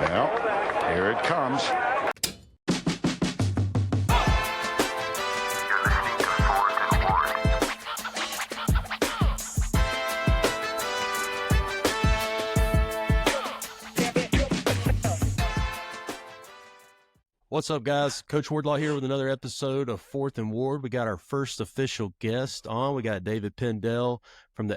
Well, here it comes. What's up, guys? Coach Wardlaw here with another episode of 4th and Ward. We got our first official guest on. We got David Pindell from the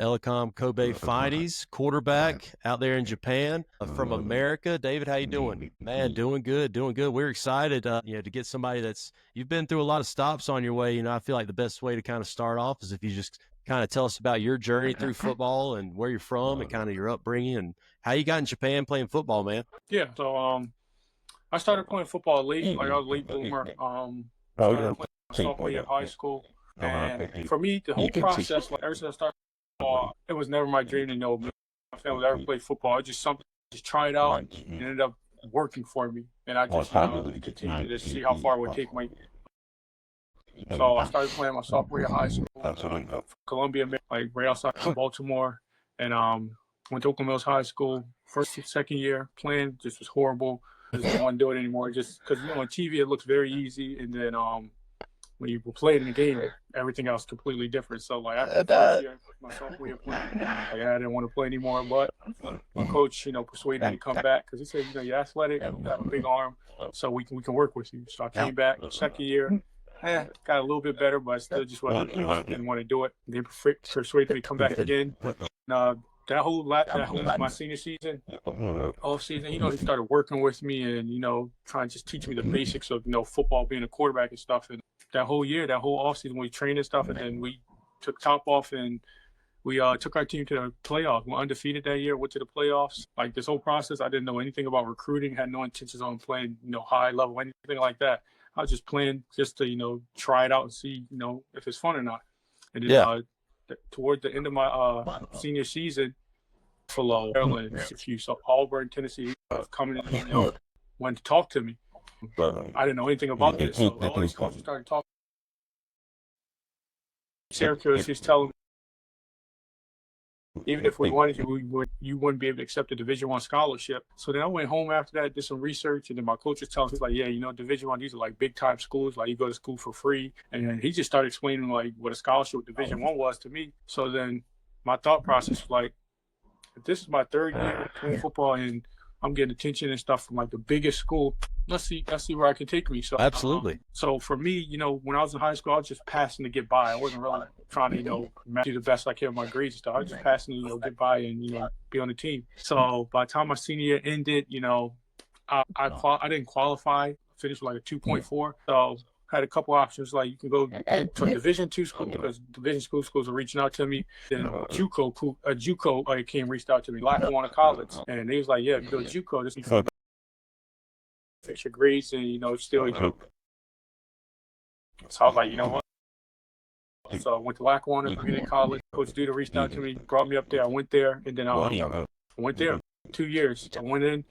Kobe Finies, quarterback out there in Japan from America. David, how you doing? Man, doing good. We're excited, to get somebody you've been through a lot of stops on your way. I feel like the best way to kind of start off is if you just kind of tell us about your journey through football and where you're from and kind of your upbringing and how you got in Japan playing football, man. Yeah, so I started playing football late, like I was a late bloomer. Started playing sophomore year of high school. And for me, the whole process, like ever since I started football, it was never my dream to know my family would ever play football. It's just something, just try it out, and it ended up working for me. And I just continued to see how far it would take me. So I started playing my sophomore year of high school, Columbia, like right outside Baltimore, and went to Oakland Mills High School. First and second year playing just was horrible. I just don't want to do it anymore, just because on TV it looks very easy, and then when you play it in the game, everything else is completely different. So like after the first year, my sophomore year playing, I didn't want to play anymore. But my coach, persuaded me to come back because he said, you're athletic, you have a big arm, so we can work with you. So I came back second year. Got a little bit better, but I still just didn't want to do it. They persuaded me to come back again. That whole my senior season, off season, he started working with me and, trying to just teach me the basics of, football, being a quarterback and stuff. And that whole off season, we trained and stuff, and then we took top off and we took our team to the playoffs. We were undefeated that year, went to the playoffs. Like this whole process, I didn't know anything about recruiting, had no intentions on playing, high level, anything like that. I was just playing just to, try it out and see, if it's fun or not. And then, toward the end of my senior season, Buffalo, Maryland, so Auburn, Tennessee was coming in, wanted to talk to me. I didn't know anything about this, so all these coaches started talking. Syracuse, he's telling me, even if we wanted to, you wouldn't be able to accept a Division I scholarship. So then I went home after that, did some research, and then my coach was telling me, like, Division I, these are like big time schools, like you go to school for free. And then he just started explaining like what a scholarship with Division I was to me. So then my thought process was like, if this is my third year playing football and I'm getting attention and stuff from like the biggest school, let's see where I can take me. So absolutely. So for me, when I was in high school, I was just passing to get by. I wasn't really trying to, do the best I can with my grades and stuff. I was just passing to, get by and, be on the team. So by the time my senior year ended, I didn't qualify, finished with like a 2.4. So I had a couple options, like you can go to a Division II school because Division schools are reaching out to me. Then Juco reached out to me, Lackawanna College, and they was like, if you go to Juco, this is fix your grades and still. So I was like, what? So I went to Lackawanna Community College. Coach Duda reached out to me, brought me up there. I went there, and then I went there 2 years. I went in,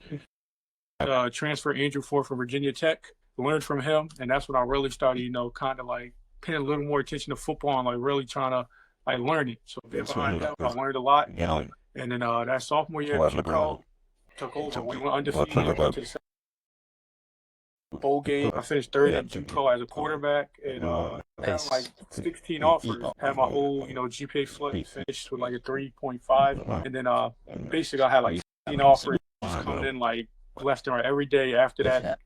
transferred Andrew Ford from Virginia Tech. Learned from him, and that's when I really started, kind of like paying a little more attention to football and like really trying to like learn it. So I learned a lot. And then that sophomore year, Juco took over. We went undefeated. Went to the bowl game. I finished third at Juco as a quarterback, and had like 16 offers. Had my whole GPA flip, finished with like a 3.5, and then basically I had like 16 offers coming in like left and right every day after that that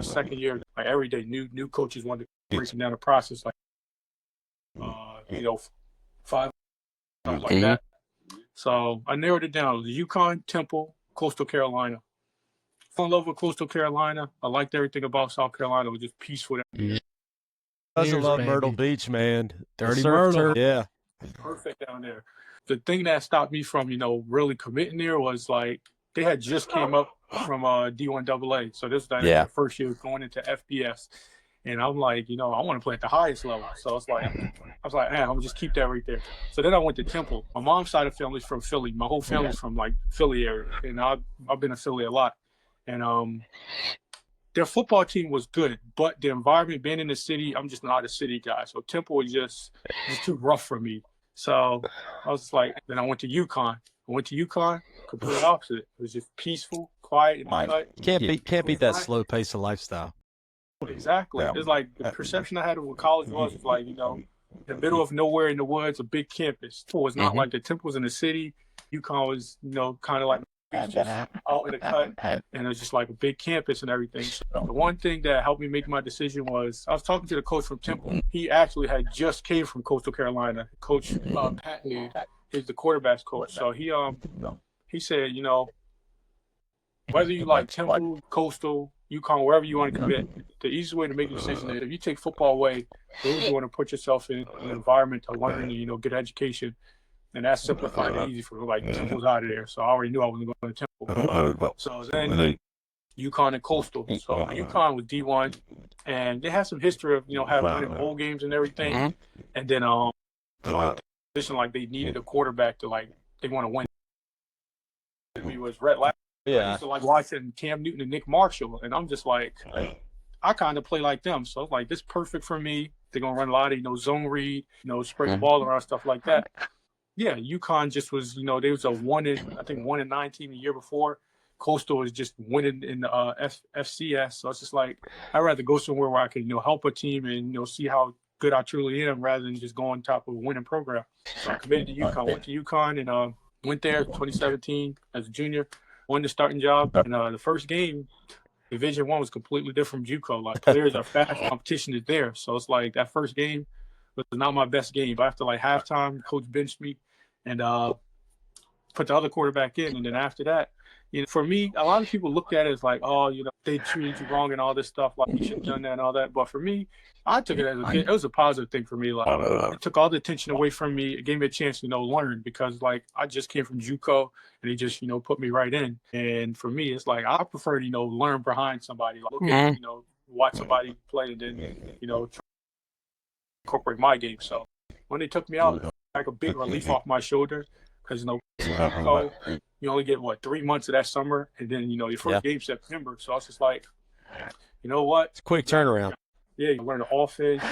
second year, like every day new coaches wanted to break down the process, like 5 like that. So I narrowed it down. It was UConn, Temple, Coastal Carolina. Fell in love with Coastal Carolina. I liked everything about South Carolina. It was just peaceful. I love Myrtle Beach, man. Dirty Myrtle. Yeah. Perfect down there. The thing that stopped me from, really committing there was like they had just came up from D1AA. So this was the first year going into FBS. And I'm like, I want to play at the highest level. So I was like, I'm gonna just keep that right there. So then I went to Temple. My mom's side of the family's from Philly. My whole family's from like Philly area. And I've been in Philly a lot. And their football team was good, but the environment, being in the city, I'm just not a city guy. So Temple was just too rough for me. So I was like, then I went to UConn. Complete opposite. It was just peaceful, quiet and cut. Can't beat that slow pace of lifestyle. Exactly. It's like the perception I had of what college was like, the middle of nowhere in the woods, a big campus. It was not like the Temple was in the city. UConn was, kind of like just out in the cut, and it was just like a big campus and everything. So the one thing that helped me make my decision was I was talking to the coach from Temple. He actually had just came from Coastal Carolina. Coach Patton is the quarterback's coach. So he said, whether you like Temple, Coastal, UConn, wherever you want to commit, the easiest way to make a decision is if you take football away, you want to put yourself in an environment to learn and, get education. And that's simplified and easy for me. Like, Temple's out of there. So I already knew I wasn't going to Temple. So then UConn and Coastal. So UConn was D1. And they had some history of, having winning bowl games and everything. And then, position like they needed a quarterback to, they want to win. He was Rhett Last. Yeah. I used to like watching Cam Newton and Nick Marshall. And I'm just like, I kind of play like them. So it's like, this is perfect for me. They're going to run a lot of, zone read, spread the ball around, stuff like that. Yeah, UConn just was, they was a 1-9 team the year before. Coastal was just winning in the FCS. So it's just like, I'd rather go somewhere where I can, help a team and, see how good I truly am rather than just go on top of a winning program. So I committed to UConn, went to UConn and went there 2017 as a junior, won the starting job. And the first game, Division I was completely different from Juco. Like, players are fast, competition is there. So it's like that first game was not my best game. But after halftime, coach benched me and put the other quarterback in. And then after that, for me, a lot of people looked at it as like, oh, they treated you wrong and all this stuff. Like, you should have done that and all that. But for me, I took it as it was a positive thing for me. Like, it took all the attention away from me. It gave me a chance to, learn because, I just came from Juco and he just, put me right in. And for me, it's like, I prefer to, learn behind somebody. Like, look at, watch somebody play and then, try to incorporate my game. So when they took me out, like a big relief off my shoulder because, you only get, 3 months of that summer and then, your first game September. So I was just like, you know what? It's a quick turnaround. Yeah, you learn the offense.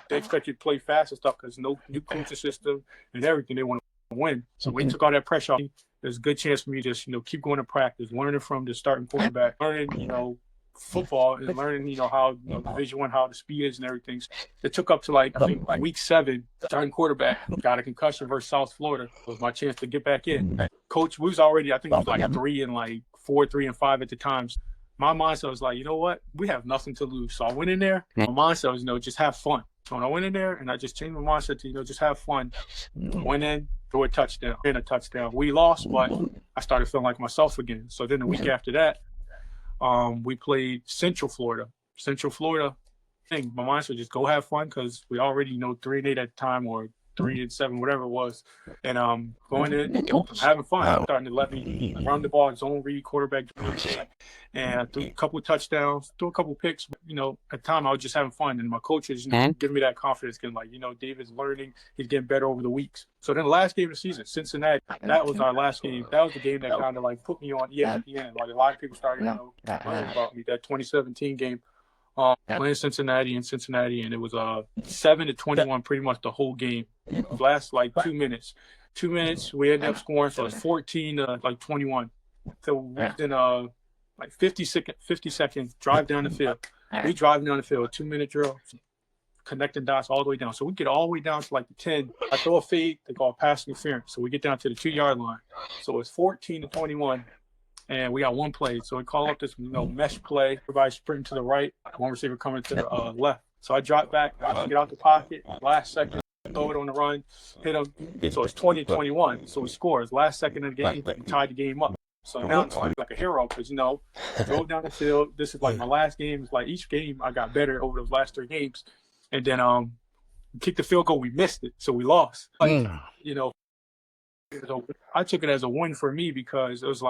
They expect you to play fast and stuff because no new coaching system and everything. They want to win. So when you took all that pressure off, there's a good chance for me to just, keep going to practice, learning from the starting quarterback, learning, football and learning, how Division I, how the speed is and everything. So it took up to I think week 7, starting quarterback got a concussion versus South Florida. It was my chance to get back in. Coach was already, I think it was 3 and 4, 3 and 5 at the times. My mindset was like, you know what? We have nothing to lose. So I went in there. My mindset was, just have fun. So when I went in there and I just changed my mindset to, just have fun. Went in, threw a touchdown. We lost, but I started feeling like myself again. So then the week after that, we played Central Florida. My mindset was just go have fun because we already 3-8 at the time or 3-7, whatever it was. And going in, having fun. Starting to let me run the ball, zone read, quarterback, and I threw a couple of touchdowns, threw a couple of picks. At the time I was just having fun, and my coaches, giving me that confidence, getting David's learning, he's getting better over the weeks. So then the last game of the season, Cincinnati, that was our last game. That was the game that kind of put me on ESPN. A lot of people started learning about me. That 2017 game. Playing Cincinnati, and it was 7-21 pretty much the whole game. Last 2 minutes. 2 minutes, we ended up scoring, so it's 14-21. So then 50 seconds, drive down the field. We driving down the field, 2-minute drill, connecting dots all the way down. So we get all the way down to the 10. I throw a fade, they call pass interference. So we get down to the 2-yard line. So it's 14-21. And we got one play. So we call up this mesh play. Everybody sprinting to the right, one receiver coming to the left. So I drop back, I get out the pocket, last second, throw it on the run, hit him. So it's 20-21. So we score. It's last second of the game, we tied the game up. So now it's like a hero because, drove down the field. This is my last game. It's each game I got better over those last 3 games. And then kicked the field goal. We missed it. So we lost. So I took it as a win for me because it was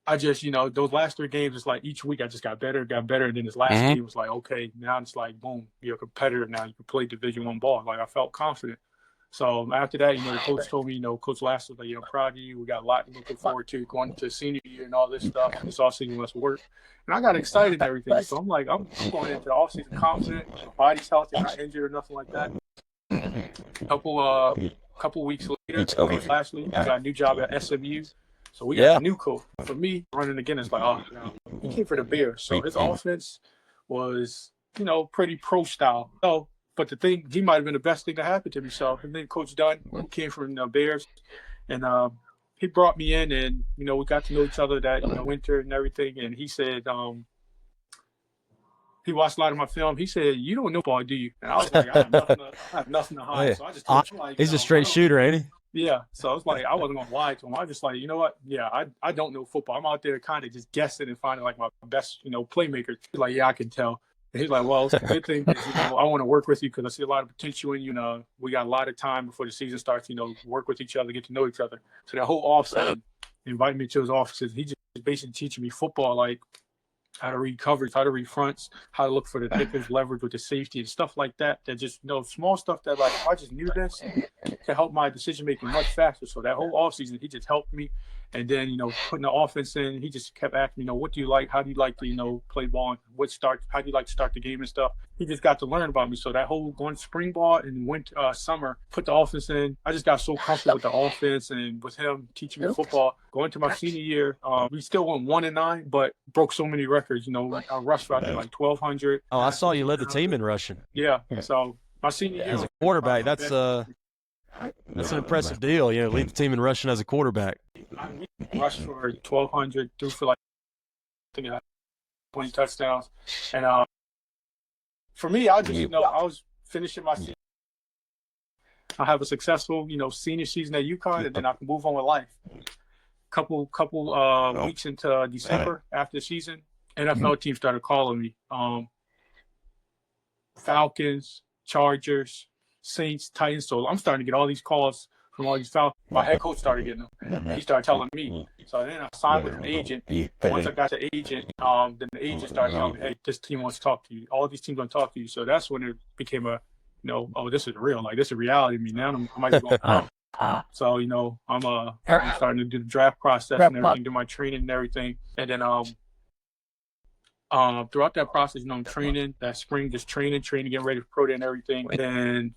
I just, those last 3 games, it's each week I just got better. And then this last game was okay, now it's boom, you're a competitor now. You can play Division I ball. I felt confident. So after that, the coach told me, Coach Lass was I'm proud of you. We got a lot to look forward to going to senior year and all this stuff. This offseason, let's work. And I got excited and everything. So I'm I'm going into the offseason confident. My body's healthy, not injured or nothing like that. Couple weeks later, last week, I got a new job at SMU. So we got a new coach. For me, running again, it's like, oh, he came for the Bears. So his offense was, pretty pro style. So, but the thing, he might have been the best thing that happened to me. So, and then Coach Dunn, who came from the Bears, and he brought me in, and we got to know each other that winter and everything. And he said, he watched a lot of my film. He said, "You don't know ball, do you?" And I was like, "I have nothing to hide." So I just told him, like, he's a straight shooter, ain't he? Yeah. So I was like, I wasn't gonna lie to him. I was just like, you know what? Yeah, I don't know football. I'm out there kind of just guessing and finding like my best, playmaker. He's like, yeah, I can tell. And he's like, well, it's a good thing because I want to work with you because I see a lot of potential in you. We got a lot of time before the season starts. Work with each other, get to know each other. So that whole offseason, invited me to his offices. He just basically teaching me football, like how to read coverage, how to read fronts, how to look for the nickels, leverage with the safety and stuff like that. That just, small stuff that, like, if I just knew this, to help my decision-making much faster. So that whole offseason, he just helped me. And then, putting the offense in, he just kept asking me, what do you like? How do you like to, play ball? And how do you like to start the game and stuff? He just got to learn about me. So that whole going to spring ball and summer, put the offense in. I just got so comfortable with the offense and with him teaching me football. Going to my senior year, we still went 1-9, but broke so many records. I rushed out there like 1,200. Oh, I saw you led the team in rushing. Yeah. So my senior year. As a quarterback, that's an impressive deal. Lead the team in rushing as a quarterback. I rushed for 1,200, threw for like, I think I had 20 touchdowns. And for me, I just, I was finishing my season. I have a successful, senior season at UConn, and then I can move on with life. Couple weeks into December after the season, NFL teams started calling me. Falcons, Chargers, Saints, Titans. So I'm starting to get all these calls from all these Falcons. My head coach started getting them. He started telling me. So then I signed with an agent. Once I got the agent, then the agent started telling me, hey, this team wants to talk to you. All these teams want to talk to you. So that's when it became a, oh, this is real. Like, this is reality to me. Now I might be going out. So, I'm starting to do the draft process and everything, do my training and everything. And then throughout that process, I'm training that spring, just training, getting ready for pro day and everything. And,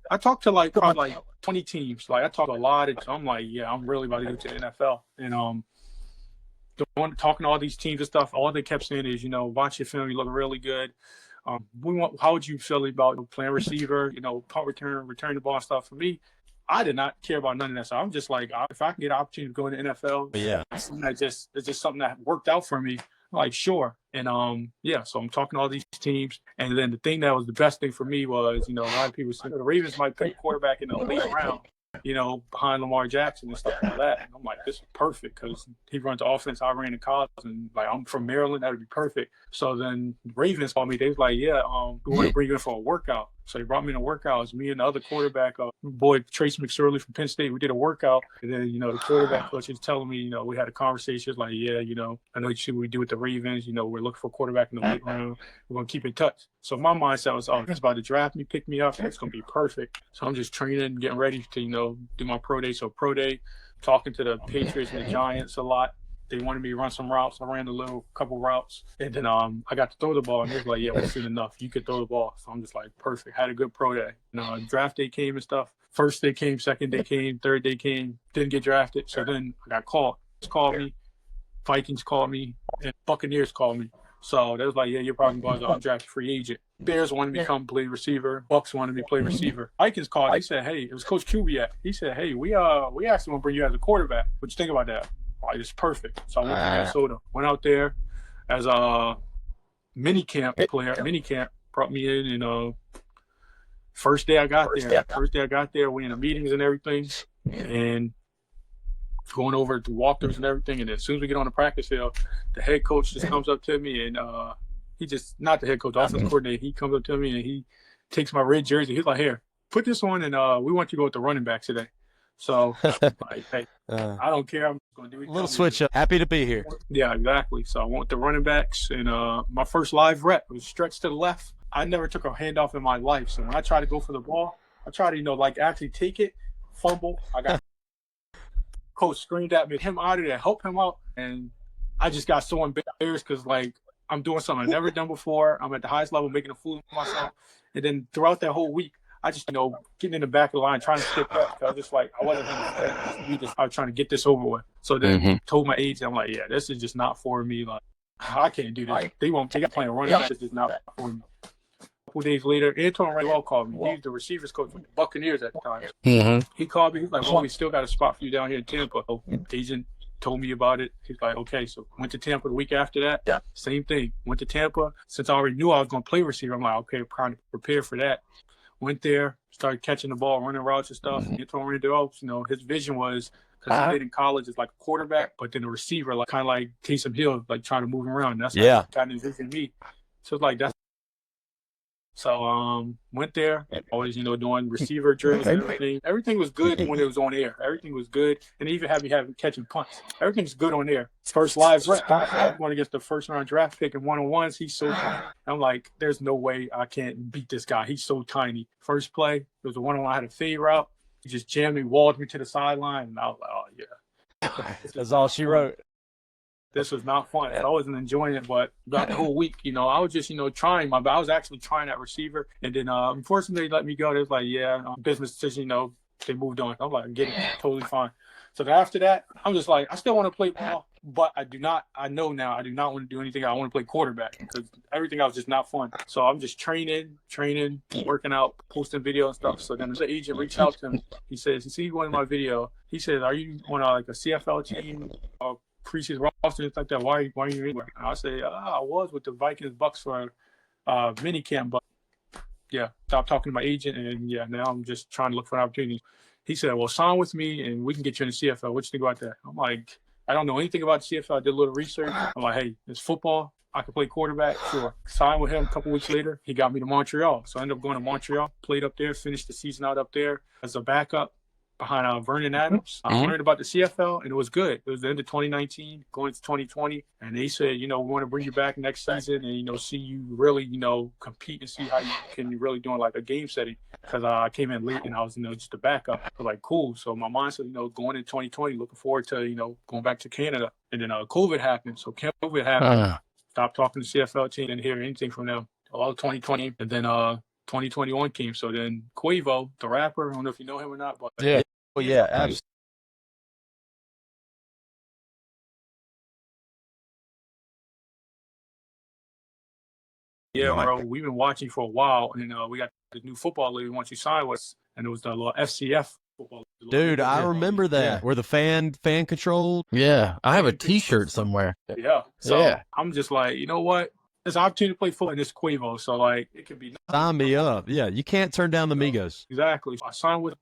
I talked to probably 20 teams. Like, I talked to a lot of, so I'm like, yeah, I'm really about to go to the NFL. And talking to all these teams and stuff, all they kept saying is, watch your film, you look really good. How would you feel about playing receiver, punt return the ball and stuff? For me, I did not care about none of that. So I'm just like, if I can get an opportunity to go into the NFL, it's just something that worked out for me. I'm like, sure. And so I'm talking to all these teams. And then the thing that was the best thing for me was, a lot of people said the Ravens might pick a quarterback in the late round, behind Lamar Jackson and stuff like that. And I'm like, this is perfect because he runs the offense I ran in college, and like I'm from Maryland, that would be perfect. So then Ravens called me. They was like, we want to bring you in for a workout. So he brought me in a workout. It was me and the other quarterback, boy Trace McSorley from Penn State. We did a workout, and then the quarterback coach was telling me, we had a conversation. It's like, I know you see what we do with the Ravens. We're looking for a quarterback in the late round. We're gonna keep in touch. So my mindset was, he's about to draft me, pick me up. It's gonna be perfect. So I'm just training, getting ready to do my pro day. So pro day, talking to the Patriots and the Giants a lot. They wanted me to run some routes. I ran a couple routes. And then I got to throw the ball. And they was like, yeah, we've seen enough. You could throw the ball. So I'm just like, perfect. Had a good pro day. Draft day came and stuff. First day came, second day came, third day came. Didn't get drafted. So then I got called. Called me. Vikings called me. And Buccaneers called me. So they was like, yeah, you're probably going to be an undrafted free agent. Bears wanted me to come play receiver. Bucks wanted me to play receiver. Vikings called. He said, hey, it was Coach Kubiak. He said, hey, we actually want to bring you as a quarterback. What you think about that? Like, it's perfect. So I went to Minnesota. Went out there as a mini camp player. Mini camp brought me in, and first day I got there, we in the meetings and everything, and going over to walkthroughs and everything. And as soon as we get on the practice field, the head coach just comes up to me, and he just, not the head coach, the offensive coordinator, he comes up to me and he takes my red jersey. He's like, here, put this on, and we want you to go with the running backs today. So, like, hey, I don't care. I'm just going to do it. Little switch up. Happy to be here. Yeah, exactly. So I went the running backs, and my first live rep was stretched to the left. I never took a handoff in my life. So when I try to go for the ball, I try to, actually take it, fumble. I got coach screamed at me, him out of there, help him out. And I just got so embarrassed because, I'm doing something I've never done before. I'm at the highest level making a fool of myself. And then throughout that whole week, I just, getting in the back of the line, trying to skip that. I was just like, I wasn't I was trying to get this over with. So then told my agent, I'm like, yeah, this is just not for me. Like, I can't do this. They won't take a playing running back. It's just not for me. A couple days later, Antoine Randall called me. He was the receivers coach with the Buccaneers at the time. He called me. He's like, well, we still got a spot for you down here in Tampa. So agent told me about it. He's like, okay. So went to Tampa the week after that. Yeah. Same thing. Went to Tampa. Since I already knew I was going to play receiver, I'm like, okay, trying to prepare for that. Went there, started catching the ball, running routes and stuff. Antoine Randall, his vision was, because he played in college as like a quarterback, but then a receiver, like kind of like Taysom Hill, like trying to move him around. That's how he kind of envisioned me. So it's like that's. So went there, always doing receiver drills and everything. Everything was good when it was on air. Everything was good, and they even had me catching punts. Everything's good on air. First live rep, I went against the first round draft pick in 1-on-1s. He's so tiny. I'm like, there's no way I can't beat this guy. He's so tiny. First play, it was a 1-on-1. I had a fade route. He just jammed me, walled me to the sideline, and I was like, oh yeah. That's all she wrote. This was not fun. I wasn't enjoying it, but about the whole week, I was just, trying I was actually trying that receiver. And then, unfortunately, they let me go. They was like, yeah, business decision, they moved on. I'm like, I get it. Totally fine. So then after that, I'm just like, I still want to play ball, but I know now I do not want to do anything. I want to play quarterback because everything else was just not fun. So I'm just training, working out, posting video and stuff. So then the agent reached out to him. He says, he see one of my video. He says, are you on like a CFL team or preseason roster, things like that? Why are you anywhere? And I say, I was with the Vikings Bucks for mini camp, but yeah, stopped talking to my agent, and yeah, now I'm just trying to look for an opportunity. He said, well, sign with me and we can get you in the CFL. What you think about that? I'm like, I don't know anything about the CFL. I did a little research. I'm like, hey, it's football. I can play quarterback. Sure. Signed with him a couple weeks later. He got me to Montreal. So I ended up going to Montreal, played up there, finished the season out up there as a backup behind Vernon Adams. I learned about the CFL, and it was good. It was the end of 2019, going into 2020, and they said, we want to bring you back next season and, see you really, compete and see how you can really do like a game setting, because I came in late and I was, just a backup. I was like, cool. So my mindset, going in 2020, looking forward to, going back to Canada. And then COVID happened. So COVID happened. Stopped talking to the CFL team, didn't hear anything from them all 2020. And then 2021 came. So then Quavo, the rapper, I don't know if you know him or not, but yeah. Well, yeah, absolutely. Yeah, bro, we've been watching for a while, and we got the new football league once you sign with us, and it was the little FCF football league. Dude, I remember that. Where the fan controlled. Yeah, I have a T-shirt somewhere. Yeah, so I'm just like, you know what? There's an opportunity to play football in this Quavo, so like it could be. Sign me up. Yeah, you can't turn down the Migos. Exactly. I signed with.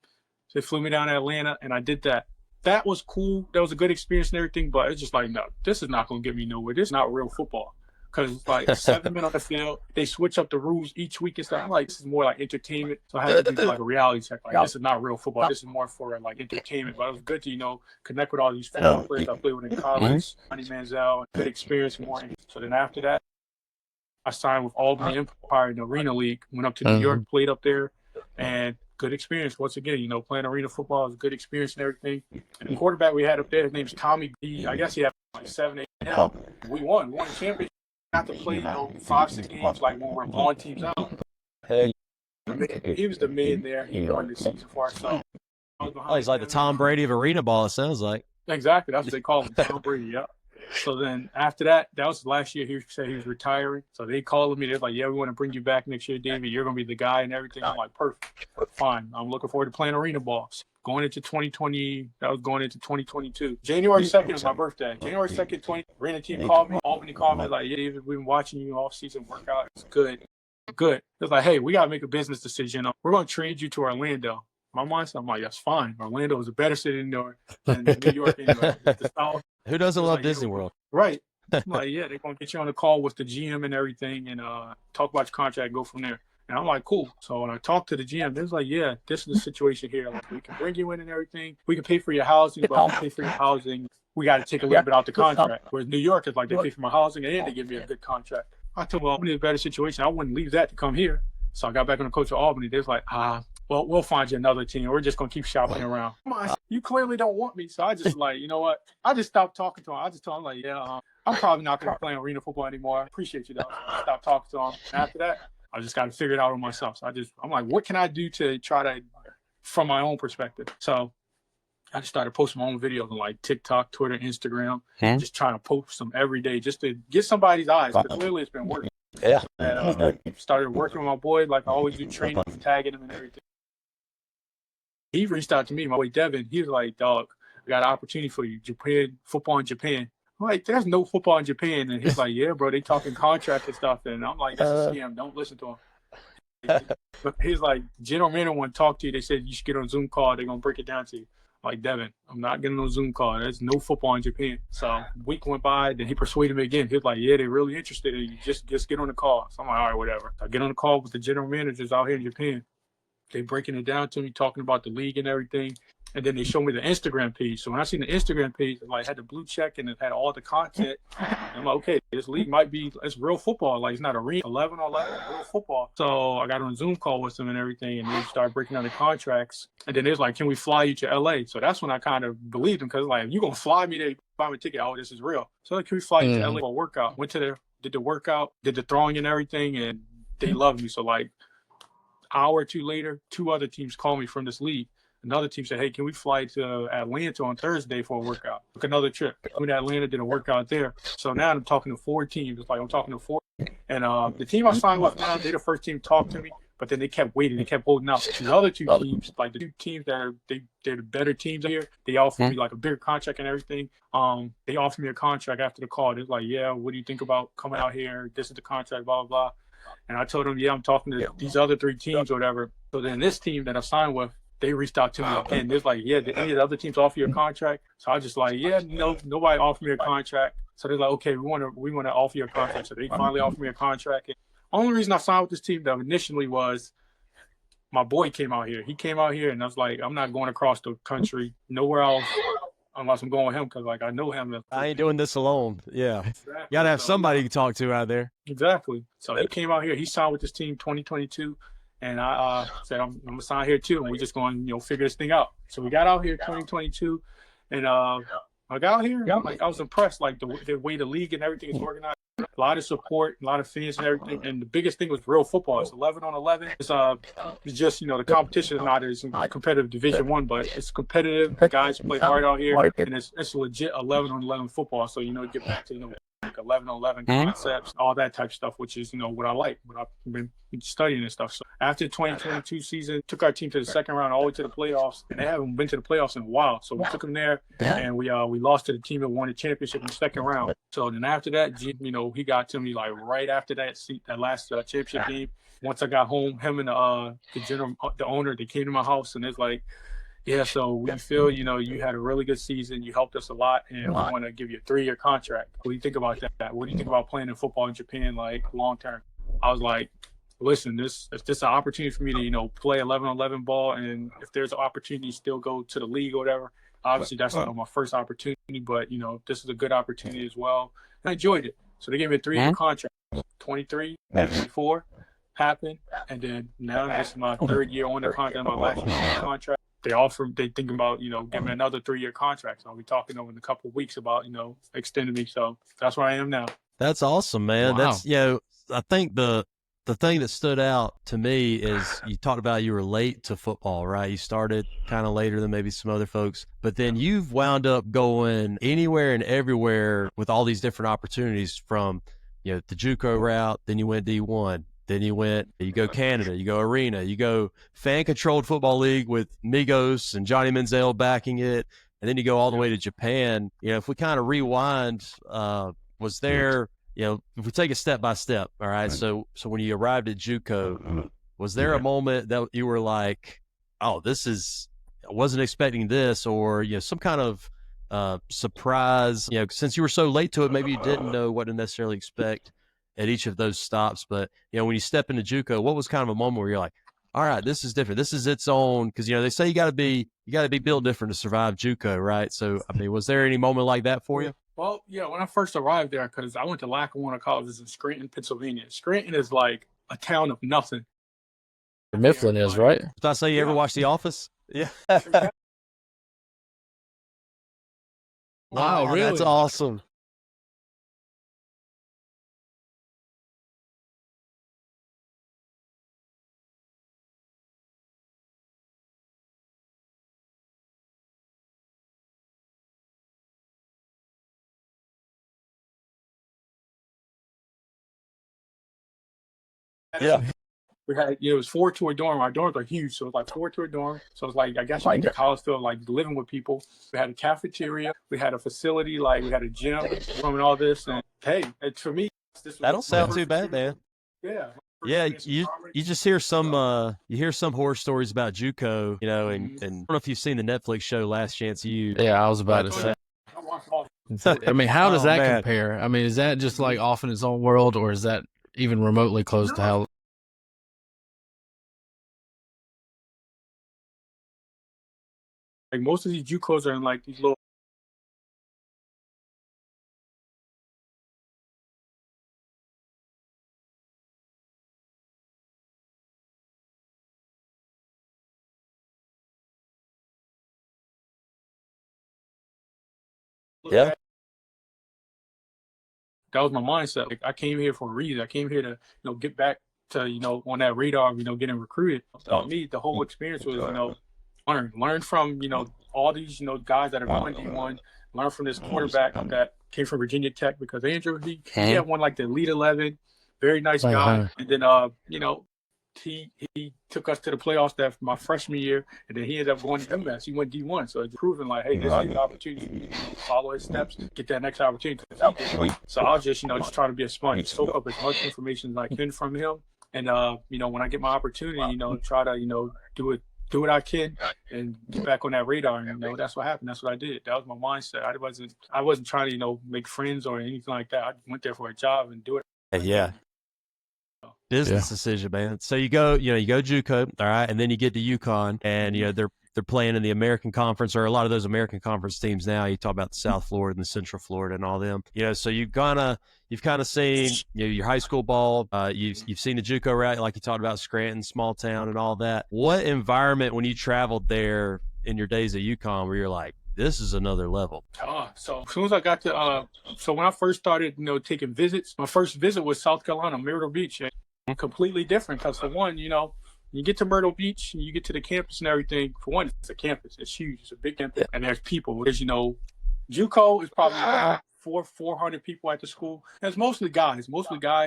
They flew me down to Atlanta, and I did that. That was cool. That was a good experience and everything, but it's just like, no, this is not going to get me nowhere. This is not real football. Because it's like 7 men on the field. They switch up the rules each week and stuff. I'm like, this is more like entertainment. So I had to do like a reality check. Like, this is not real football. This is more for like entertainment. But it was good to, connect with all these football players I played with in college. Johnny Manziel, good experience. More. So then after that, I signed with Albany Empire in the Arena League. Went up to New York, played up there, and good experience. Once again, playing arena football is a good experience and everything. And the quarterback we had up there, his name's Tommy B. I guess he had like 7, 8. We won the championship. Got to play, 5, 6 games like when we're blowing teams out. Hey. He was the man there. He won the season for ourselves. Oh, he's like the Tom Brady of arena ball, it sounds like. Exactly. That's what they call him, Tom Brady, yeah. So then after that was last year. He said he was retiring. So they called me. They're like, yeah, we want to bring you back next year, David. You're going to be the guy and everything. I'm like, perfect. Fine. I'm looking forward to playing arena balls. Going into 2020, that was going into 2022. January 2nd was my birthday. January 2nd, 2020, arena team called me. Albany called me like, yeah, David, we've been watching you off-season workout. It's good. Good. It's like, hey, we got to make a business decision. We're going to trade you to Orlando. My mindset, I'm like, that's fine. Orlando is a better city than New York anyway. The South. Who doesn't love Disney World? Right. I'm like, yeah, they're going to get you on the call with the GM and everything and talk about your contract and go from there. And I'm like, cool. So when I talked to the GM, they was like, yeah, this is the situation here. Like, we can bring you in and everything. We can pay for your housing, but if we pay for your housing, we got to take a little bit out the contract. Whereas New York is like, they pay for my housing and they give me a good contract. I told them, well, I'm in a better situation. I wouldn't leave that to come here. So I got back on the coach of Albany. They was like, well, we'll find you another team. We're just going to keep shopping around. You clearly don't want me. So I just like, you know what? I just stopped talking to him. I just told him like, yeah, I'm probably not going to play arena football anymore. I appreciate you though. I stopped talking to him. And after that, I just got to figure it out on myself. So I'm like, what can I do to try to, from my own perspective? So I just started posting my own videos on like TikTok, Twitter, Instagram, just trying to post them every day just to get somebody's eyes, because clearly it's been working. Yeah. And started working with my boy like I always do, training, tagging him and everything. He reached out to me, my boy Devin. He was like, dog, I got an opportunity for you, Japan, football in Japan. I'm like, there's no football in Japan. And he's like, yeah, bro, they talking contract and stuff. And I'm like, that's a scam. Don't listen to him. But he's like, general manager want to talk to you. They said you should get on a Zoom call. They're going to break it down to you. I'm like, Devin, I'm not getting on a Zoom call. There's no football in Japan. So a week went by. Then he persuaded me again. He was like, yeah, they're really interested in you. Just get on the call. So I'm like, all right, whatever. I get on the call with the general managers out here in Japan. They breaking it down to me, talking about the league and everything. And then they show me the Instagram page. So when I seen the Instagram page, it like had the blue check and it had all the content. I'm like, okay, this league might be, it's real football. Like, it's not arena 11 on 11, real football. So I got on a Zoom call with them and everything, and they started breaking down the contracts. And then they was like, can we fly you to LA? So that's when I kind of believed them, because like, if you're going to fly me there, buy me a ticket. Oh, this is real. So like, can we fly you to LA for a workout? Went to there, did the workout, did the throwing and everything, and they loved me. So like, hour or two later, 2 other teams called me from this league. Another team said, hey, can we fly to Atlanta on Thursday for a workout? Took another trip. Went to Atlanta, did a workout there. So now I'm talking to 4 teams. It's like I'm talking to 4. And the team I signed with now, they're the first team to talk to me. But then they kept waiting. They kept holding out. The other 2 teams, like the 2 teams that are they're the better teams here, they offered me like a bigger contract and everything. They offered me a contract after the call. They're like, yeah, what do you think about coming out here? This is the contract, blah, blah, blah. And I told them, yeah, I'm talking to these other 3 teams or whatever. So then this team that I signed with, they reached out to me and they're like, yeah, did any of the other teams offer you a contract? So I was just like, yeah, no, nobody offered me a contract. So they're like, okay, we want to offer you a contract. So they finally offered me a contract. And only reason I signed with this team though initially was my boy came out here. He came out here and I was like, I'm not going across the country nowhere else unless I'm going with him, because like I know him. I ain't doing this alone. Yeah. Exactly. You got to have somebody to talk to out there. Exactly. So he came out here. He signed with this team 2022. And I said, I'm going to sign here too. And we're just going to, figure this thing out. So we got out here 2022. And I got out here. Like, I was impressed, like the way the league and everything is organized. A lot of support, a lot of fans and everything. And the biggest thing was real football. It's 11 on 11. It's just, the competition is not as competitive Division I, but it's competitive. The guys play hard out here. And it's legit 11 on 11 football. So, get back to, like 11 on 11 concepts, all that type of stuff, which is, what I like, what I've been studying and stuff. So after the 2022 season, took our team to the second round, all the way to the playoffs, and they haven't been to the playoffs in a while. So we took them there, and we lost to the team that won the championship in the second round. So then after that, he got to me like right after that last championship game. Once I got home, him and the owner, they came to my house, and it's like, yeah, so we feel, you had a really good season. You helped us a lot, and we want to give you a 3-year contract. What do you think about that? What do you think about playing in football in Japan, like, long term? I was like, listen, this is an opportunity for me to, play 11-on-11 ball, and if there's an opportunity to still go to the league or whatever, obviously that's my first opportunity, but, this is a good opportunity as well. And I enjoyed it. So they gave me a 3-year contract, 23, 24, happened, and then now this is my 3rd year on the contract, my last year on the contract. They thinking about, giving me another 3-year contract. So I'll be talking over in a couple of weeks about, extending me. So that's where I am now. That's awesome, man. Wow. That's, I think the thing that stood out to me is you talked about you were late to football, right? You started kind of later than maybe some other folks, but then you've wound up going anywhere and everywhere with all these different opportunities from, the Juco route, then you went D1. Then you go Canada, you go Arena, you go fan-controlled football league with Migos and Johnny Manziel backing it, and then you go all the way to Japan. If we kind of rewind, was there, if we take it step by step, all right? So when you arrived at Juco, was there a moment that you were like, oh, I wasn't expecting this, or, some kind of surprise, since you were so late to it, maybe you didn't know what to necessarily expect at each of those stops. But, when you step into Juco, what was kind of a moment where you're like, all right, this is different. This is its own, because, they say you got to be built different to survive Juco, right? So, was there any moment like that for you? Well, yeah, when I first arrived there, because I went to Lackawanna College in Scranton, Pennsylvania. Scranton is like a town of nothing. Mifflin is, right? Did I say you ever watched The Office? Yeah. Wow, really? That's awesome. Yeah. We had, it was 4 to a dorm. Our dorms are huge, so it was like 4 to a dorm. So it's like, I guess you get to college feel like living with people. We had a cafeteria, we had a facility, like we had a gym, room, and all this. And hey, for me, that don't sound too bad, man. Yeah. Yeah, you just hear some horror stories about Juco, and I don't know if you've seen the Netflix show Last Chance U. Yeah, I was about to say. I mean, how does that compare? I mean, is that just like off in its own world, or is that even remotely close to how? Like most of these Jucos are in like these little. Yeah. That was my mindset. Like I came here for a reason. I came here to, get back to, on that radar, getting recruited. For me, the whole experience was, learn from, all these, guys that are going D1, learn from this quarterback that came from Virginia Tech, because Andrew, he had one like the Elite 11, very nice guy. And then, he took us to the playoffs that my freshman year, and then he ended up going to UMass. He went D1, so it's proven like, hey, this is an opportunity to follow his steps, get that next opportunity. So I was just, just trying to be a sponge, soak up as much information as I can from him, and when I get my opportunity, try to do what I can and get back on that radar. And that's what happened. That's what I did. That was my mindset. I wasn't trying to make friends or anything like that. I went there for a job and do it. Yeah. Business decision, man. So you go Juco, all right, and then you get to UConn, and they're playing in the American Conference, or a lot of those American Conference teams now. You talk about the South Florida and the Central Florida and all them. So you've kind of seen your high school ball. You've seen the Juco route, like you talked about Scranton, small town, and all that. What environment when you traveled there in your days at UConn where you're like, this is another level? So as soon as I got to, so when I first started, taking visits, my first visit was South Carolina, Myrtle Beach. Completely different, because for one, you get to Myrtle Beach and you get to the campus and everything. For one, it's a campus. It's huge. It's a big campus, and there's people. There's, Juco is probably 400 people at the school. And it's mostly guys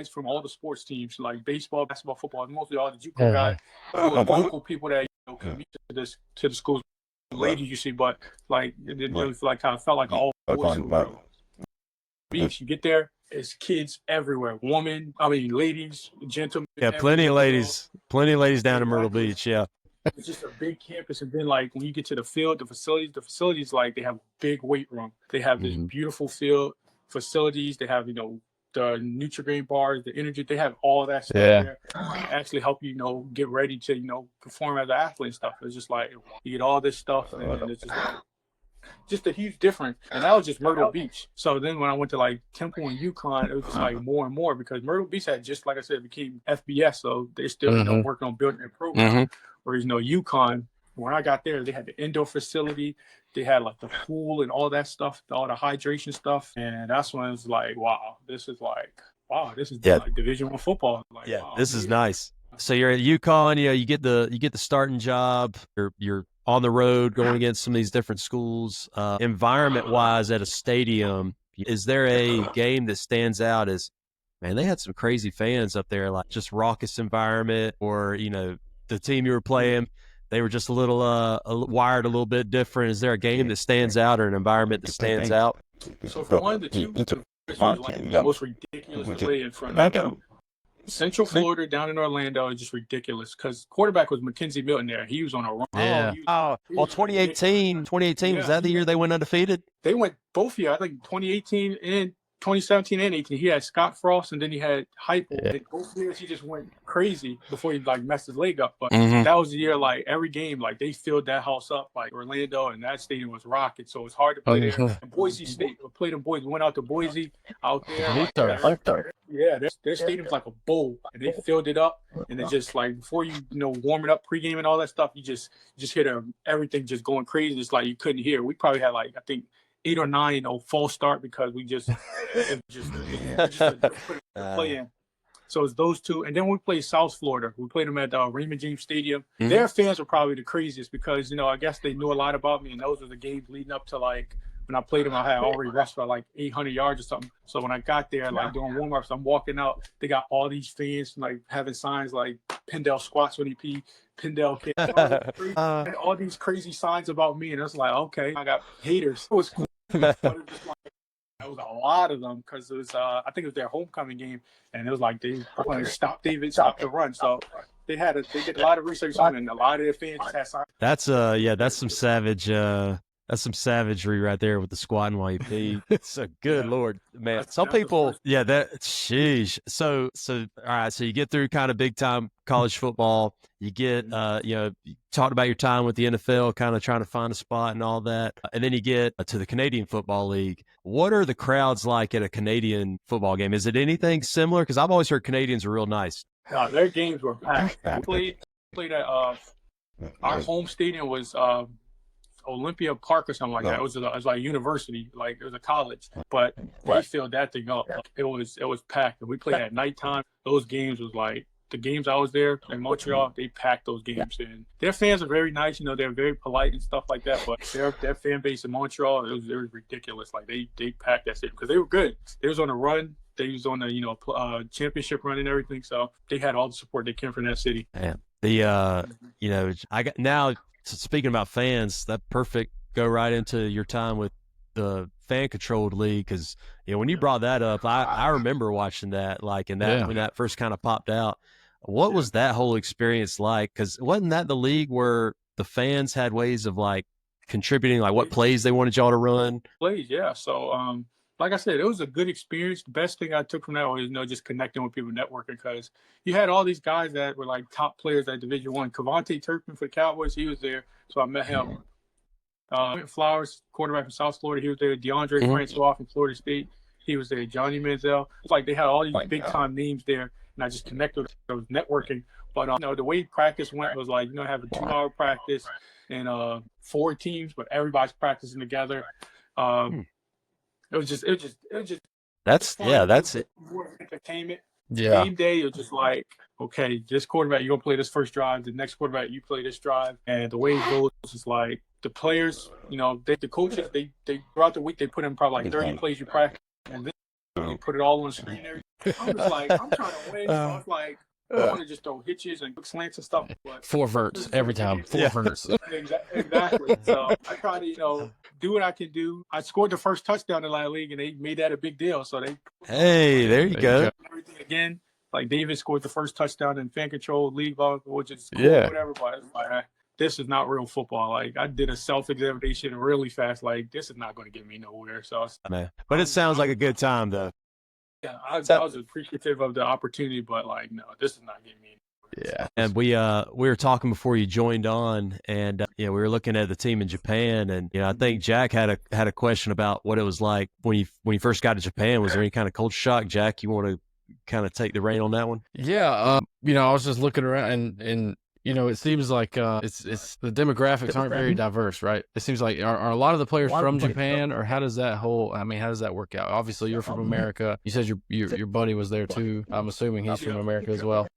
from all the sports teams, like baseball, basketball, football. Mostly all the Juco guys, local people that commute to the schools. Ladies you see, but like it didn't really feel like how it felt like all boys. Beach, you get there, it's kids everywhere, ladies, gentlemen. Yeah, plenty of ladies down in Myrtle Beach. Yeah, it's just a big campus, and then like when you get to the field, the facilities like they have a big weight room. They have this beautiful field facilities. They have the Nutri-Grain bars, the energy. They have all that stuff there. Actually help you get ready to perform as an athlete and stuff. It's just like you get all this stuff, and it's just a huge difference. And that was just Myrtle Beach. So then when I went to like Temple and UConn, it was just like more and more, because Myrtle Beach had, just like I said, became FBS, so they're still working on building their program. Whereas UConn, when I got there, they had the indoor facility, they had like the pool and all that stuff, all the hydration stuff, and that's when it was like, this is like Division I football. Like, this is nice. So you're at UConn, you get the starting job. You're on the road going against some of these different schools. Environment wise at a stadium, is there a game that stands out as, man, they had some crazy fans up there, like just raucous environment, or the team you were playing, they were just a little wired a little bit different? Is there a game that stands out, or an environment that stands out? So for one of the two, like the most ridiculous play in front of Central Florida down in Orlando is just ridiculous, because quarterback was Mackenzie Milton there. He was on a run. Yeah. 2018, was that the year they went undefeated? They went both years. I think 2018 and 2017 and 18. He had Scott Frost, and then he had Heupel. Yeah. Both years he just went crazy before he like messed his leg up. But that was the year, like every game, like they filled that house up, like Orlando, and that stadium was rocking. So it's hard to play there. And Boise State played them boys. We went out to Boise out there. Yeah, their stadium's like a bowl, and they filled it up. And it's just like before you warming up pregame and all that stuff, you just hear everything just going crazy. It's like you couldn't hear. We probably had like, I think, 8 or 9 false start, because we just put a play in. So it's those two. And then we played South Florida. We played them at Raymond James Stadium. Their fans were probably the craziest, because I guess they knew a lot about me, and those were the games leading up to like when I played them, I had already rushed for like 800 yards or something. So when I got there, like doing warm-ups, I'm walking out. They got all these fans like having signs like Pindell squats when he pee, Pindell can't. All these crazy signs about me. And it's like, okay, I got haters. It was cool. But it was just like, there was a lot of them because it was, I think it was their homecoming game. And it was like they wanted to stop David, stop the run. So they did a lot of research on it, and a lot of their fans just had signs. That's some savage. That's some savagery right there with the squatting while you pee. It's a good Lord, man. Some people, sheesh. So, all right. So you get through kind of big time college football. You get, you talked about your time with the NFL, kind of trying to find a spot and all that. And then you get to the Canadian Football League. What are the crowds like at a Canadian football game? Is it anything similar? Because I've always heard Canadians are real nice. Their games were packed. We played at our home stadium was Olympia Park or something like that. It was like a university, like it was a college, but they filled that thing up. It was packed. And we played at nighttime. Those games was like the games I was there in Montreal. They packed those games, and their fans are very nice. They're very polite and stuff like that. But their fan base in Montreal, it was ridiculous. Like they packed that stadium because they were good. They was on the run. They was on the championship run and everything. So they had all the support that came from that city. Man, I got now. So speaking about fans, that perfect go right into your time with the fan-controlled league, because when you brought that up, I remember watching that, like when that first kind of popped out. What was that whole experience like? Because wasn't that the league where the fans had ways of like contributing, like what plays they wanted y'all to run? Plays, yeah. So like I said, it was a good experience. The best thing I took from that was, just connecting with people, networking, because you had all these guys that were like top players at Division I. Cavante Turpin for the Cowboys, he was there, so I met him. Flowers, quarterback from South Florida, he was there. DeAndre Francois from Florida State, he was there. Johnny Manziel. It's like they had all these big-time names there, and I just connected with them. I was networking. But the way practice went was like, have a 2-hour practice and 4 teams, but everybody's practicing together. It was just that's it. More entertainment. Yeah. Game day, it was just like, okay, this quarterback, you're gonna play this first drive, the next quarterback, you play this drive. And the way it goes is like the players, the coaches, they throughout the week they put in probably like 30 plays you practice, and then you put it all on the screen. I'm just like, I'm trying to win. So I was like, I want to just throw hitches and slants and stuff. But 4 verts every time. 4 verts. Exactly. So I try to, do what I can do. I scored the first touchdown in La League, and they made that a big deal. So hey, there you go. Everything again. Like David scored the first touchdown in fan control league ball, which is cool, whatever. But it's like, this is not real football. Like I did a self-examination really fast. Like this is not going to get me nowhere. So, but it sounds like a good time though. Yeah, I was appreciative of the opportunity, but like, no, this is not getting me anywhere. Yeah, and we were talking before you joined on, and we were looking at the team in Japan, and I think Jack had a question about what it was like when you first got to Japan. Was there any kind of culture shock? Jack, you want to kind of take the reign on that one? Yeah, I was just looking around, and it seems like it's the demographics aren't very diverse, right? It seems like are a lot of the players from Japan, or how does that work out? Obviously, you're from America. You said your buddy was there too. I'm assuming he's from America as well.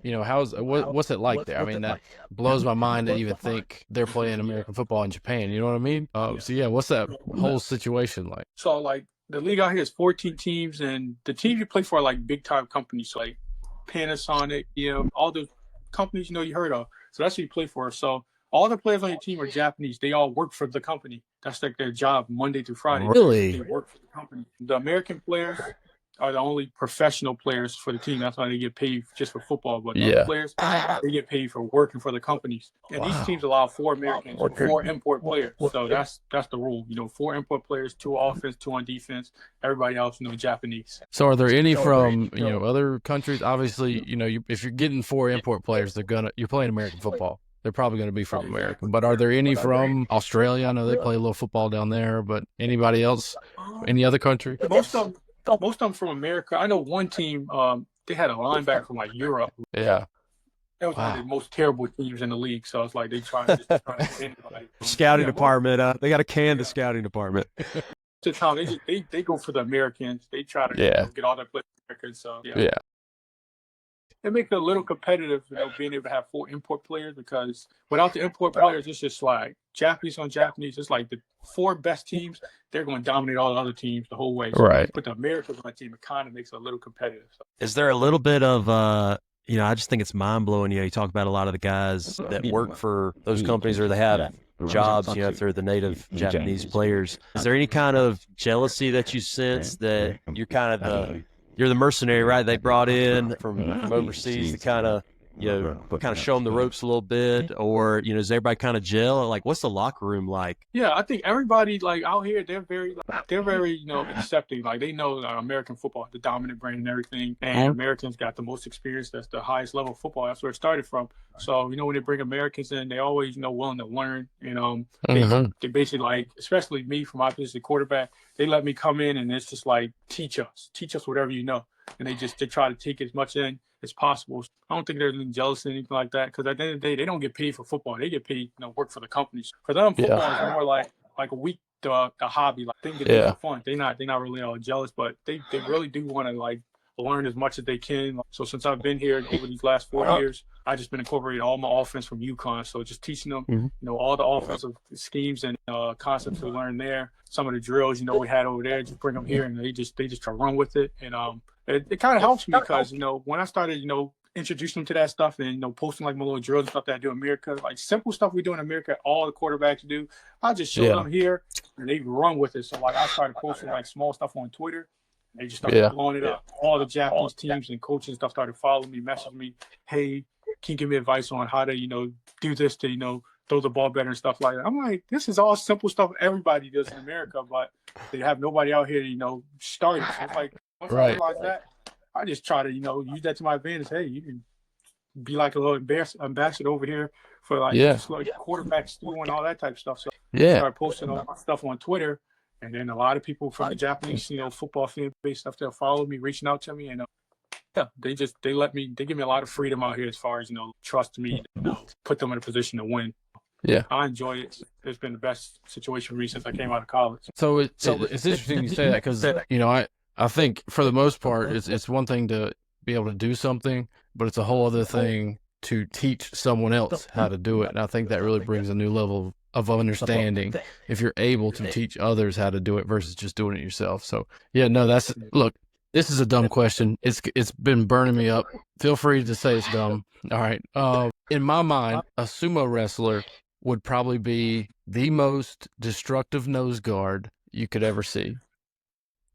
What's it like there? I mean, that blows my mind to even think they're playing American football in Japan. You know what I mean? So yeah, what's that whole situation like? So like the league out here is 14 teams, and the teams you play for are like big time companies like Panasonic, all the companies you heard of. So that's what you play for. So all the players on your team are Japanese. They all work for the company. That's like their job Monday through Friday. Really? They work for the company. The American players are the only professional players for the team. That's why they get paid just for football. But the other players, they get paid for working for the companies. And these teams allow 4 Americans, 4 import players. So that's the rule. 4 import players, 2 offense, 2 on defense. Everybody else, Japanese. So are there any from other countries? Obviously, if you're getting 4 import players, you're playing American football. They're probably going to be from America. But are there any from Australia? I know they play a little football down there. But anybody else? Any other country? Most of them from America. I know one team, they had a linebacker from like Europe. Yeah. That was one of the most terrible teams in the league. So it's like they try to win. Scouting department. They got to can the scouting department. To Tom, they go for the Americans. They try to get all their players Americans. So yeah. it makes it a little competitive, being able to have 4 import players, because without the import players, it's just like Japanese on Japanese. It's like the 4 best teams, they're going to dominate all the other teams the whole way. So when you put the Americans on that team, it kind of makes it a little competitive. So. Is there a little bit of, I just think it's mind blowing. You talk about a lot of the guys that work for those companies or they have jobs, if they're the native Japanese players. Is there any kind of jealousy that you sense that you're kind of you're the mercenary, right? They brought in from overseas to kind of, show them the ropes a little bit, or, does everybody kind of gel? Like, what's the locker room like? Yeah, I think everybody out here, they're very, accepting. Like, they know American football, the dominant brand and everything, and Americans got the most experience. That's the highest level of football. That's where it started from. So, when they bring Americans in, they always, willing to learn. They basically especially me from my position, quarterback, they let me come in and it's just like, teach us whatever you know. And they try to take as much in as possible. I don't think there's any jealousy or anything like that, because at the end of the day, they don't get paid for football. They get paid, work for the companies. For them, football is more like a week, the hobby, like thing to do for fun. They're not really all jealous, but they really do want to learn as much as they can. So since I've been here over these last 4 years, I've just been incorporating all my offense from UConn. So just teaching them, all the offensive schemes and concepts we learned there. Some of the drills, we had over there, just bring them here, and they just try to run with it. And it kind of helps me because, when I started, introducing them to that stuff and, posting my little drills and stuff that I do in America, simple stuff we do in America, all the quarterbacks do, I just show them here and they run with it. So I started posting small stuff on Twitter. They just started blowing it up. All the Japanese teams and coaches and stuff started following me, messaging me, hey, can you give me advice on how to, do this to, throw the ball better and stuff like that. I'm like, this is all simple stuff everybody does in America, but they have nobody out here to, start it. So it's like, once I realized that, I just try to, use that to my advantage. Hey, you can be like a little ambassador over here for quarterbacks doing all that type of stuff. So I started posting all my stuff on Twitter. And then a lot of people from the Japanese, football fan-based stuff, they'll follow me, reaching out to me, and they give me a lot of freedom out here as far as trust me, put them in a position to win. Yeah, I enjoy it. It's been the best situation for me since I came out of college. So it's interesting you say that, because I think for the most part it's one thing to be able to do something, but it's a whole other thing to teach someone else how to do it. And I think that really brings a new level of understanding if you're able to teach others how to do it versus just doing it yourself. So look, this is a dumb question. It's been burning me up. Feel free to say it's dumb. All right. In my mind, a sumo wrestler would probably be the most destructive nose guard you could ever see.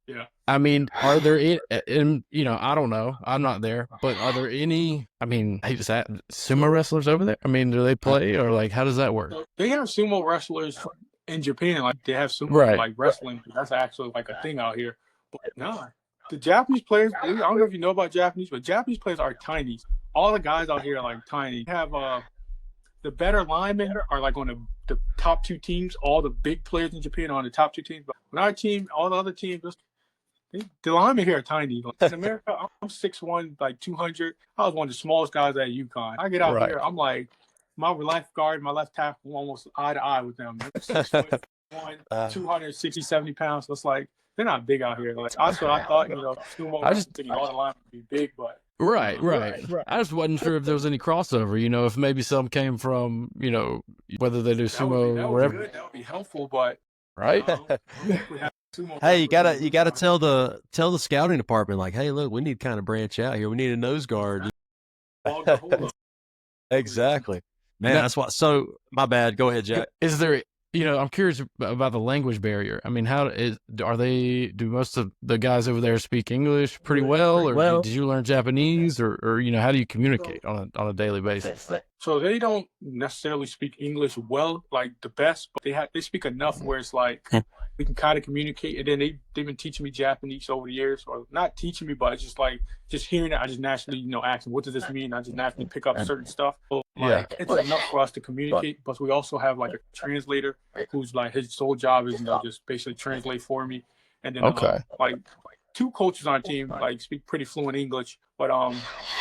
Yeah. I mean, are there I don't know. I'm not there, but are there any, sumo wrestlers over there? I mean, do they play, or how does that work? They have sumo wrestlers in Japan. They have sumo wrestling. That's actually a thing out here. But no, the Japanese players, I don't know if you know about Japanese, but Japanese players are tiny. All the guys out here are tiny. They have the better linemen are on the top 2 teams. All the big players in Japan are on the top 2 teams. But on our team, all the other teams, the linemen here are tiny. In America, I'm 6'1", 200. I was one of the smallest guys at UConn. I get out here, I'm like, my left guard, my left tackle, almost eye to eye with them. 6'1", 260, 70 pounds. So it's they're not big out here. That's what I thought. Sumo, I just thinking all the linemen would be big, but. Right. I just wasn't sure if there was any crossover, if maybe some came from, whether they do sumo or whatever. That would be helpful, but. Right. Hey, you gotta tell the scouting department, hey, look, we need to kind of branch out here. We need a nose guard. Exactly, man. That's what. So my bad. Go ahead, Jack. Is there? I'm curious about the language barrier. I mean, do most of the guys over there speak English pretty well, or did you learn Japanese, or how do you communicate on a daily basis? So they don't necessarily speak English well, the best, but they speak enough where it's we can kind of communicate. And then they've been teaching me Japanese over the years, or not teaching me, but it's just hearing it. I just naturally ask them, what does this mean? I just naturally pick up certain stuff. So, it's enough for us to communicate, but we also have a translator who's his sole job is just basically translate for me. And then 2 coaches on our team speak pretty fluent English, but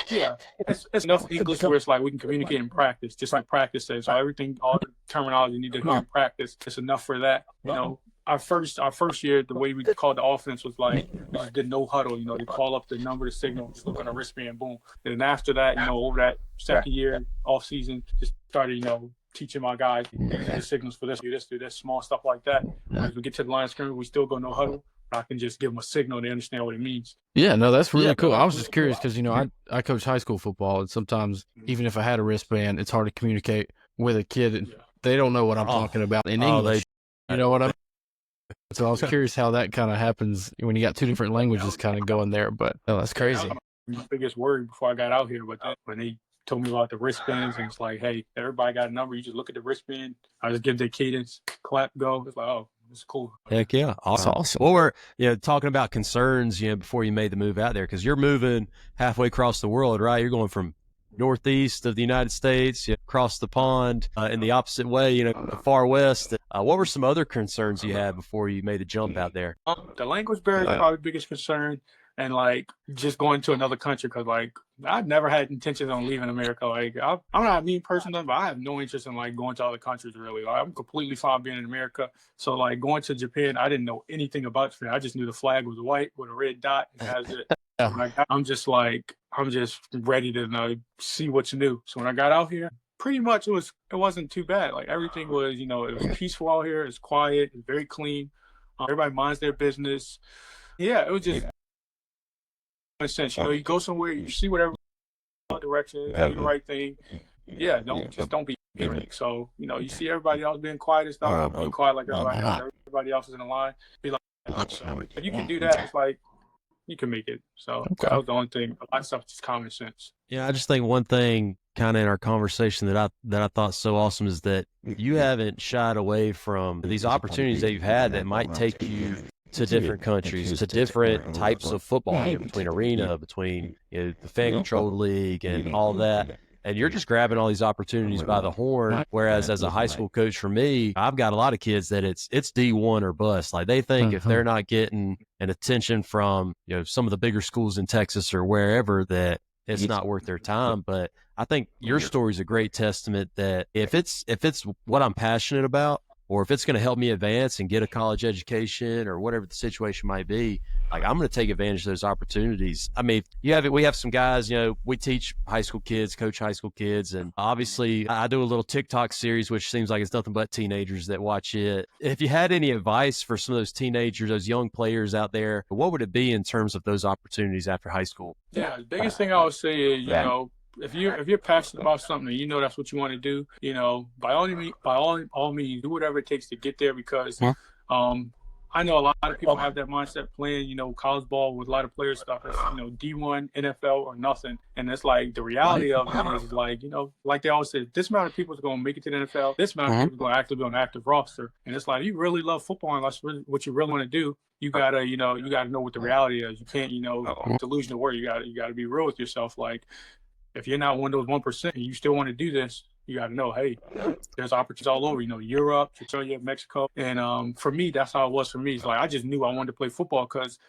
it's enough English where it's we can communicate in practice, just like practice says. So everything, all the terminology you need to hear in practice, it's enough for that. our first year, the way we called the offense was like we just did no huddle. They call up the number, the signal, just look on the wristband, boom. And then after that, over that second year off season, just started, teaching my guys the signals for this, do this, small stuff like that. As we get to the line of scrimmage, we still go no huddle. I can just give them a signal, they understand what it means. Yeah, no, that's really cool. I was just curious because I coach high school football, and sometimes even if I had a wristband, it's hard to communicate with a kid, and they don't know what I'm talking about in English. You know what I mean? So I was curious how that kind of happens when you got two different languages kind of going there. But that's crazy. My biggest worry before I got out here, but when they told me about the wristbands, and it's like, hey, everybody got a number. You just look at the wristband. I just give the cadence, clap, go. It's like, oh, it's cool. Heck yeah, awesome. Well, we're talking about concerns, before you made the move out there, because you're moving halfway across the world, right? You're going from northeast of the United States, across the pond in the opposite way, the far west. What were some other concerns you had before you made the jump out there? The language barrier is probably the biggest concern, and just going to another country, because I've never had intentions on leaving America. I'm not a mean person, but I have no interest in going to other countries really. I'm completely fine being in America. So going to Japan, I didn't know anything about Japan. I just knew the flag was white with a red dot, and that's it. I'm just ready to see what's new. So when I got out here, pretty much it wasn't too bad. Everything was, it was peaceful out here. It's quiet. It's very clean. Everybody minds their business. Yeah, it was just in a sense. You go somewhere, you see whatever direction, do the right thing. Yeah, don't be ignorant. So you see everybody else being quiet and stuff. Be quiet like everybody else. Everybody else is in the line. Be like, so if you can do that, it's you can make it. So that was the only thing. A lot of stuff is just common sense. Yeah, I just think one thing kind of in our conversation that I thought so awesome is that you haven't shied away from these opportunities that you've had that might take you to different countries, to different types of football, between arena, between the fan-controlled league and all that. And you're just grabbing all these opportunities by the horn. Whereas as a high school coach for me, I've got a lot of kids that it's D1 or bust. They think if they're not getting an attention from, some of the bigger schools in Texas or wherever, that it's not worth their time. But I think your story is a great testament that if it's what I'm passionate about, or if it's going to help me advance and get a college education or whatever the situation might be, I'm going to take advantage of those opportunities. I mean, we have some guys, we teach high school kids, coach high school kids. And obviously I do a little TikTok series, which seems like it's nothing but teenagers that watch it. If you had any advice for some of those teenagers, those young players out there, what would it be in terms of those opportunities after high school? Yeah, the biggest thing I would say is, if you're passionate about something and that's what you want to do, by all means, do whatever it takes to get there, because I know a lot of people have that mindset playing, college ball with a lot of player stuff. It's, D1, NFL, or nothing. And it's the reality of it is like they always say, this amount of people is going to make it to the NFL. This amount of people is going to actually be on an active roster. And it's you really love football, and that's really what you really want to do. You gotta, you gotta know what the reality is. You can't, delusional word. You gotta be real with yourself. If you're not one of those 1% and you still want to do this, you got to know, hey, there's opportunities all over, Europe, Australia, Mexico. And for me, that's how it was for me. It's I just knew I wanted to play football, because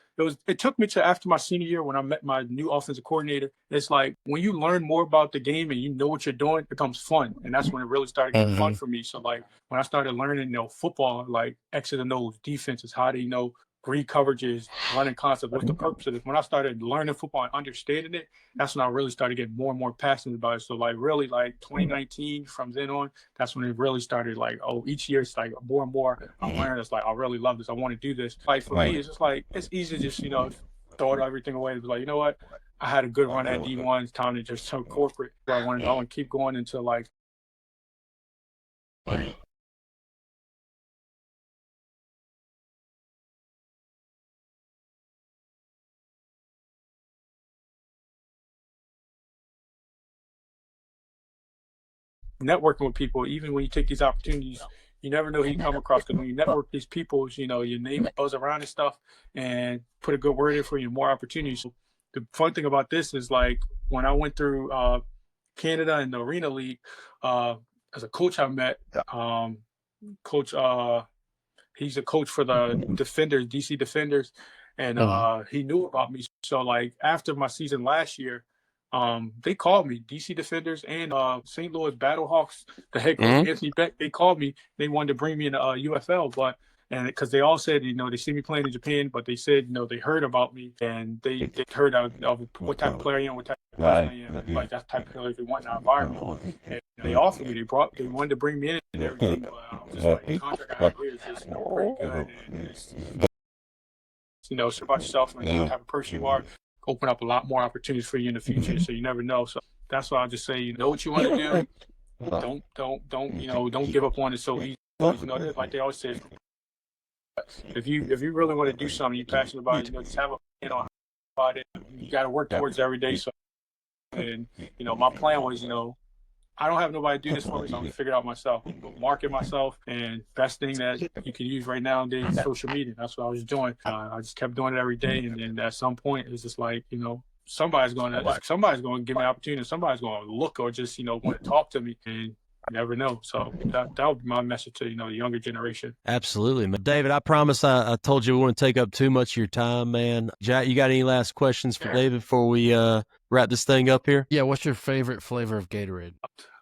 it took me to after my senior year when I met my new offensive coordinator. It's when you learn more about the game and you know what you're doing, it becomes fun. And that's when it really started getting fun for me. So when I started learning, football, X's and O's, defenses, how to, read coverages, running concepts, what's the purpose of this? When I started learning football and understanding it, that's when I really started getting more and more passionate about it. So really 2019, from then on, that's when it really started each year it's more and more I'm learning. It's I really love this. I want to do this. For me, it's just it's easy to just, throw everything away. It's you know what? I had a good run at D1. It's time to just turn corporate. I want to keep going until networking with people. Even when you take these opportunities, you never know who you come across, because when you network these people, your name goes around and stuff, and put a good word in for you, more opportunities. So the fun thing about this is when I went through Canada and the Arena League, as a coach I met, coach, he's a coach for the Defenders, DC Defenders, and he knew about me. So after my season last year, they called me, DC Defenders and St. Louis Battlehawks, the head coach Anthony Beck. They called me. They wanted to bring me in UFL, but And because they all said, they see me playing in Japan, but they said, they heard about me and they heard of what type of player I am, what type of person I am, like that type of player they want in our environment. And they offered me, they wanted to bring me in and everything, but I was just like, the contract I have here is just pretty good. And it's about yourself and the type of person you are, open up a lot more opportunities for you in the future. So you never know. So that's why I just say, know what you want to do. Don't give up on it so easy. Like they always say, if you really want to do something, you're passionate about it, just have about it. You got to work towards it every day. So, and my plan was, I don't have nobody to do this for me, so I'm gonna figure it out myself. Market myself, and best thing that you can use right nowadays is social media. That's what I was doing. I just kept doing it every day, and then at some point, it's just like, somebody's going to give me an opportunity. Somebody's going to look or just want to talk to me, and you never know. So that would be my message to the younger generation. Absolutely, man. David, I promise I told you we wouldn't take up too much of your time, man. Jack, you got any last questions for David before we wrap this thing up here? Yeah, what's your favorite flavor of Gatorade?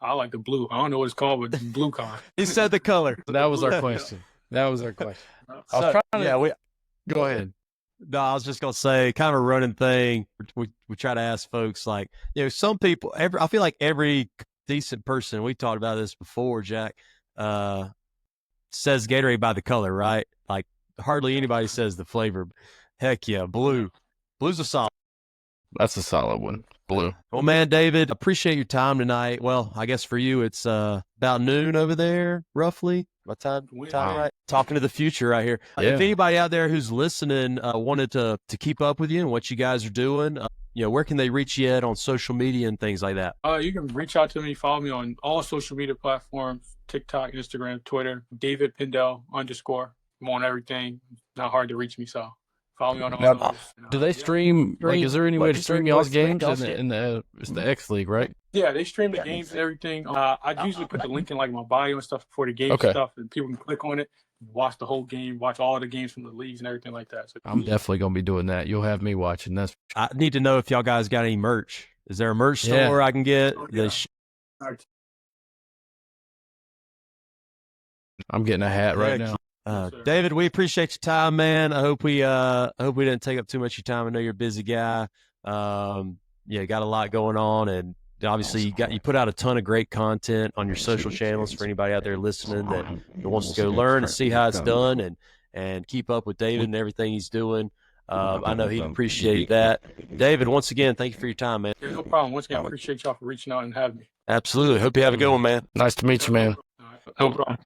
I like the blue. I don't know what it's called, but blue kind. He said the color. That was our question. That was our question. I was trying to. Go ahead. No, I was just gonna say, kind of a running thing. We try to ask folks, like, some people. I feel like every decent person, we talked about this before, Jack, says Gatorade by the color, right? Like hardly anybody says the flavor. Heck yeah, blue. Blue's a solid. That's a solid one. Blue. Well, man, David, appreciate your time tonight. Well, I guess for you, it's about noon over there, roughly. My time right? Talking to the future right here. Yeah. If anybody out there who's listening wanted to keep up with you and what you guys are doing, where can they reach you at on social media and things like that? You can reach out to me, follow me on all social media platforms, TikTok, Instagram, Twitter, David Pindell _. I'm on everything. Not hard to reach me, so follow me on all those. Do they stream? Like, is there any way to stream y'all's games in the it's the X League, right? Yeah, they stream the games and everything. I usually put the link in like my bio and stuff for the game stuff, and people can click on it, watch the whole game, watch all the games from the leagues and everything like that. So I'm definitely gonna be doing that. You'll have me watching. I need to know if y'all guys got any merch. Is there a merch store I can get? I'm getting a hat right now. David, we appreciate your time, man. I hope we didn't take up too much of your time. I know you're a busy guy. You got a lot going on, and obviously you put out a ton of great content on your social channels for anybody out there listening that wants to go learn and see how it's done and keep up with David and everything he's doing. I know he'd appreciate that. David, once again, thank you for your time, man. Yeah, no problem. Once again, I appreciate y'all for reaching out and having me. Absolutely. Hope you have a good one, man. Nice to meet you, man. No problem.